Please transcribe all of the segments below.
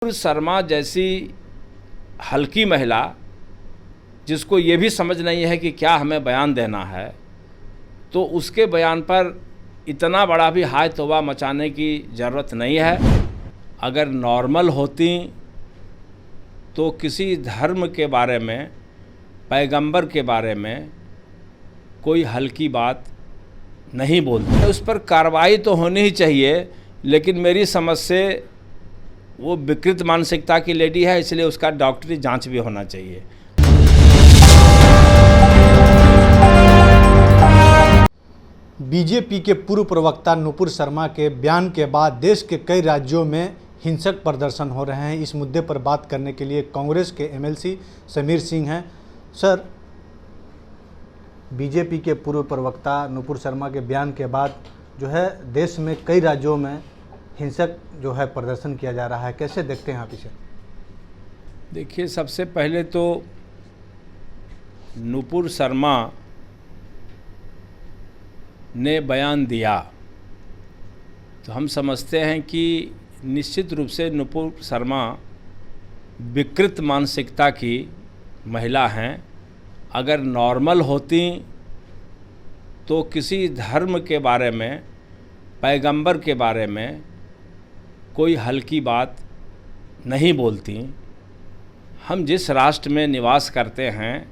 शर्मा जैसी हल्की महिला जिसको ये भी समझ नहीं है कि क्या हमें बयान देना है, तो उसके बयान पर इतना बड़ा भी हाय तौबा मचाने की ज़रूरत नहीं है। अगर नॉर्मल होती तो किसी धर्म के बारे में, पैगंबर के बारे में कोई हल्की बात नहीं बोलती। उस पर कार्रवाई तो होनी ही चाहिए, लेकिन मेरी समझ से वो विकृत मानसिकता की लेडी है, इसलिए उसका डॉक्टरी जांच भी होना चाहिए। बीजेपी के पूर्व प्रवक्ता नुपुर शर्मा के बयान के बाद देश के कई राज्यों में हिंसक प्रदर्शन हो रहे हैं। इस मुद्दे पर बात करने के लिए कांग्रेस के एमएलसी समीर सिंह हैं। सर, बीजेपी के पूर्व प्रवक्ता नुपुर शर्मा के बयान के बाद जो है देश में कई राज्यों में हिंसक जो है प्रदर्शन किया जा रहा है, कैसे देखते हैं आप इसे? देखिए, सबसे पहले तो नुपुर शर्मा ने बयान दिया तो हम समझते हैं कि निश्चित रूप से नुपुर शर्मा विकृत मानसिकता की महिला हैं। अगर नॉर्मल होती तो किसी धर्म के बारे में, पैगंबर के बारे में कोई हल्की बात नहीं बोलती। हम जिस राष्ट्र में निवास करते हैं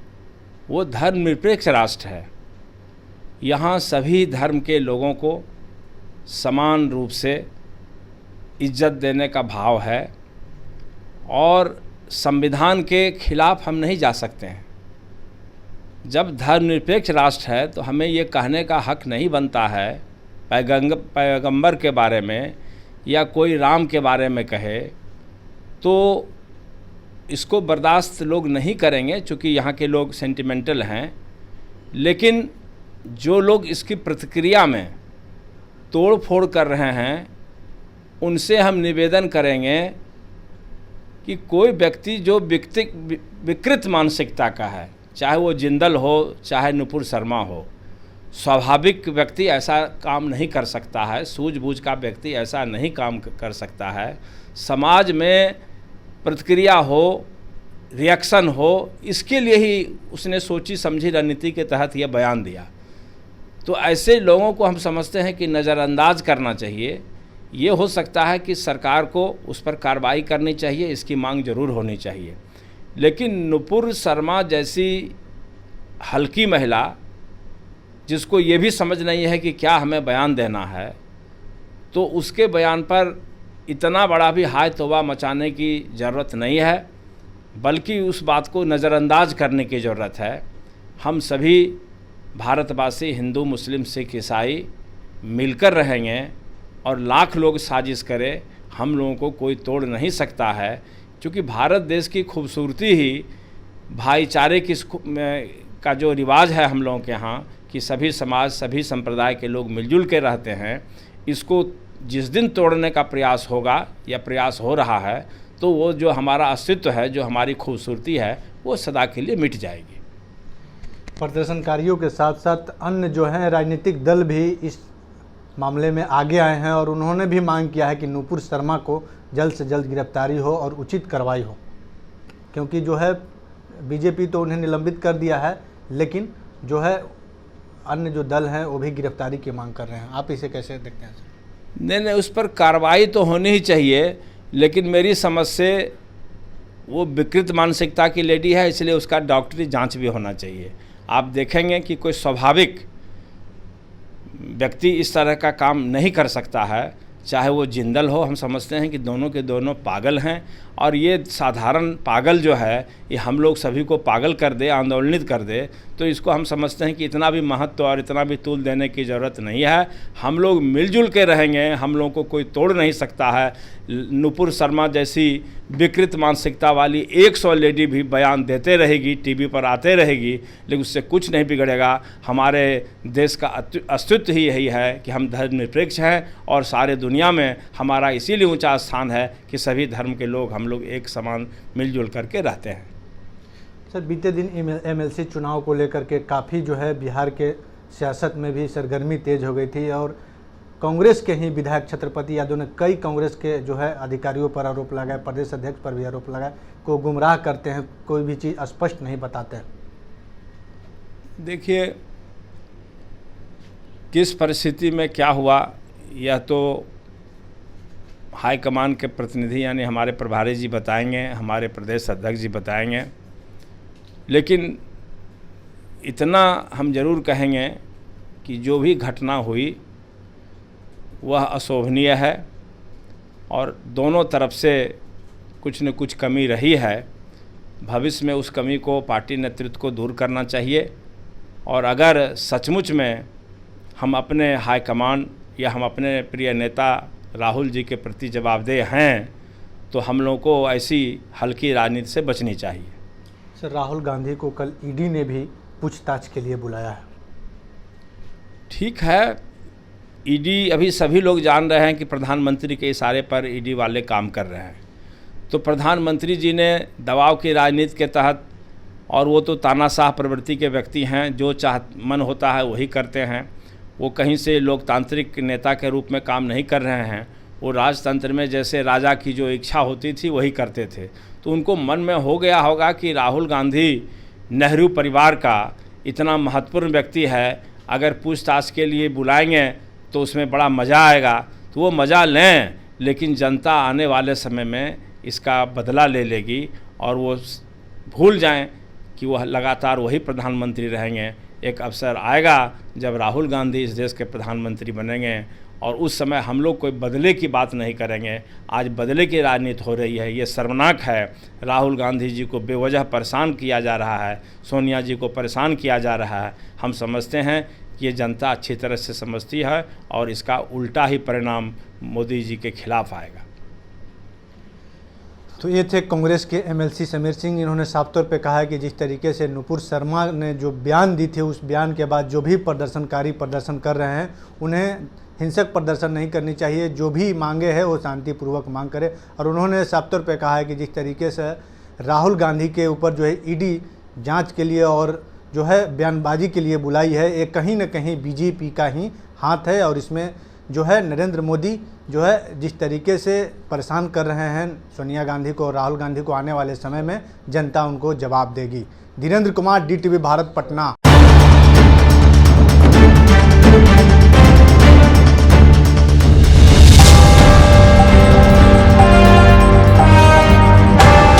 वो धर्मनिरपेक्ष राष्ट्र है। यहाँ सभी धर्म के लोगों को समान रूप से इज्जत देने का भाव है और संविधान के खिलाफ हम नहीं जा सकते हैं। जब धर्मनिरपेक्ष राष्ट्र है तो हमें ये कहने का हक नहीं बनता है पैगंबर के बारे में या कोई राम के बारे में कहे, तो इसको बर्दाश्त लोग नहीं करेंगे, चूँकि यहाँ के लोग सेंटिमेंटल हैं। लेकिन जो लोग इसकी प्रतिक्रिया में तोड़ फोड़ कर रहे हैं, उनसे हम निवेदन करेंगे कि कोई व्यक्ति जो विकृत मानसिकता का है, चाहे वो जिंदल हो चाहे नुपुर शर्मा हो, स्वाभाविक व्यक्ति ऐसा काम नहीं कर सकता है, सूझबूझ का व्यक्ति ऐसा नहीं काम कर सकता है। समाज में प्रतिक्रिया हो, रिएक्शन हो, इसके लिए ही उसने सोची समझी रणनीति के तहत यह बयान दिया। तो ऐसे लोगों को हम समझते हैं कि नज़रअंदाज करना चाहिए। ये हो सकता है कि सरकार को उस पर कार्रवाई करनी चाहिए, इसकी मांग जरूर होनी चाहिए। लेकिन नुपुर शर्मा जैसी हल्की महिला जिसको ये भी समझ नहीं है कि क्या हमें बयान देना है, तो उसके बयान पर इतना बड़ा भी हाय तौबा मचाने की ज़रूरत नहीं है, बल्कि उस बात को नज़रअंदाज करने की ज़रूरत है। हम सभी भारतवासी, हिंदू, मुस्लिम, सिख, ईसाई मिलकर रहेंगे और लाख लोग साजिश करें, हम लोगों को कोई तोड़ नहीं सकता है। क्योंकि भारत देश की खूबसूरती ही भाईचारे की का जो रिवाज है हम लोगों के यहाँ कि सभी समाज, सभी संप्रदाय के लोग मिलजुल के रहते हैं, इसको जिस दिन तोड़ने का प्रयास होगा या प्रयास हो रहा है, तो वो जो हमारा अस्तित्व है, जो हमारी खूबसूरती है, वो सदा के लिए मिट जाएगी। प्रदर्शनकारियों के साथ साथ अन्य जो हैं राजनीतिक दल भी इस मामले में आगे आए हैं और उन्होंने भी मांग किया है कि नुपुर शर्मा को जल्द से जल्द गिरफ्तारी हो और उचित कार्रवाई हो, क्योंकि जो है बीजेपी तो उन्हें निलंबित कर दिया है, लेकिन जो है अन्य जो दल हैं वो भी गिरफ्तारी की मांग कर रहे हैं। आप इसे कैसे देखते हैं? नहीं, उस पर कार्रवाई तो होनी ही चाहिए, लेकिन मेरी समझ से वो विकृत मानसिकता की लेडी है, इसलिए उसका डॉक्टरी जांच भी होना चाहिए। आप देखेंगे कि कोई स्वाभाविक व्यक्ति इस तरह का काम नहीं कर सकता है, चाहे वो जिंदल हो। हम समझते हैं कि दोनों के दोनों पागल हैं, और ये साधारण पागल जो है ये हम लोग सभी को पागल कर दे, आंदोलनित कर दे, तो इसको हम समझते हैं कि इतना भी महत्व और इतना भी तूल देने की ज़रूरत नहीं है। हम लोग मिलजुल के रहेंगे, हम लोगों को कोई तोड़ नहीं सकता है। नुपुर शर्मा जैसी विकृत मानसिकता वाली 100 लेडी भी बयान देते रहेगी, टीवी पर आते रहेगी, लेकिन उससे कुछ नहीं बिगड़ेगा। हमारे देश का अस्तित्व ही यही है कि हम धर्मनिरपेक्ष हैं और सारे दुनिया में हमारा इसीलिए ऊंचा स्थान है कि सभी धर्म के लोग, हम लोग एक समान मिलजुल करके रहते हैं। सर, बीते दिन एमएलसी चुनाव को लेकर के काफ़ी जो है बिहार के सियासत में भी सरगर्मी तेज हो गई थी और कांग्रेस के ही विधायक छत्रपति यादव ने कई कांग्रेस के जो है अधिकारियों पर आरोप लगाए, प्रदेश अध्यक्ष पर भी आरोप लगाए, को गुमराह करते हैं, कोई भी चीज़ स्पष्ट नहीं बताते हैं। देखिए, किस परिस्थिति में क्या हुआ यह तो हाईकमान के प्रतिनिधि यानी हमारे प्रभारी जी बताएंगे, हमारे प्रदेश अध्यक्ष जी बताएंगे। लेकिन इतना हम जरूर कहेंगे कि जो भी घटना हुई वह अशोभनीय है और दोनों तरफ से कुछ न कुछ कमी रही है। भविष्य में उस कमी को पार्टी नेतृत्व को दूर करना चाहिए और अगर सचमुच में हम अपने हाईकमान या हम अपने प्रिय नेता राहुल जी के प्रति जवाबदेह हैं तो हम लोगों को ऐसी हल्की राजनीति से बचनी चाहिए। सर, राहुल गांधी को कल ईडी ने भी पूछताछ के लिए बुलाया है। ठीक है, ईडी अभी सभी लोग जान रहे हैं कि प्रधानमंत्री के इशारे पर ईडी वाले काम कर रहे हैं। तो प्रधानमंत्री जी ने दबाव की राजनीति के तहत, और वो तो तानाशाह प्रवृत्ति के व्यक्ति हैं, जो मन होता है वही करते हैं। वो कहीं से लोकतांत्रिक नेता के रूप में काम नहीं कर रहे हैं। वो राजतंत्र में जैसे राजा की जो इच्छा होती थी वही करते थे। तो उनको मन में हो गया होगा कि राहुल गांधी नेहरू परिवार का इतना महत्वपूर्ण व्यक्ति है, अगर पूछताछ के लिए बुलाएंगे तो उसमें बड़ा मज़ा आएगा। तो वो मज़ा लें, लेकिन जनता आने वाले समय में इसका बदला ले लेगी और वो भूल जाएं कि वह लगातार वही प्रधानमंत्री रहेंगे। एक अवसर आएगा जब राहुल गांधी इस देश के प्रधानमंत्री बनेंगे और उस समय हम लोग कोई बदले की बात नहीं करेंगे। आज बदले की राजनीति हो रही है, ये शर्मनाक है। राहुल गांधी जी को बेवजह परेशान किया जा रहा है, सोनिया जी को परेशान किया जा रहा है। हम समझते हैं कि ये जनता अच्छी तरह से समझती है और इसका उल्टा ही परिणाम मोदी जी के खिलाफ आएगा। तो ये थे कांग्रेस के एमएलसी समीर सिंह। इन्होंने साफ तौर पे कहा है कि जिस तरीके से नुपुर शर्मा ने जो बयान दी थी, उस बयान के बाद जो भी प्रदर्शनकारी प्रदर्शन कर रहे हैं उन्हें हिंसक प्रदर्शन नहीं करनी चाहिए। जो भी मांगे है वो शांतिपूर्वक मांग करे। और उन्होंने साफ तौर पे कहा है कि जिस तरीके से राहुल गांधी के ऊपर जो है ईडी जांच के लिए और जो है बयानबाजी के लिए बुलाई है, ये कहीं ना कहीं बीजेपी का ही हाथ है। और इसमें जो है नरेंद्र मोदी जो है जिस तरीके से परेशान कर रहे हैं सोनिया गांधी को और राहुल गांधी को, आने वाले समय में जनता उनको जवाब देगी। धीरेन्द्र कुमार, DTV भारत, पटना।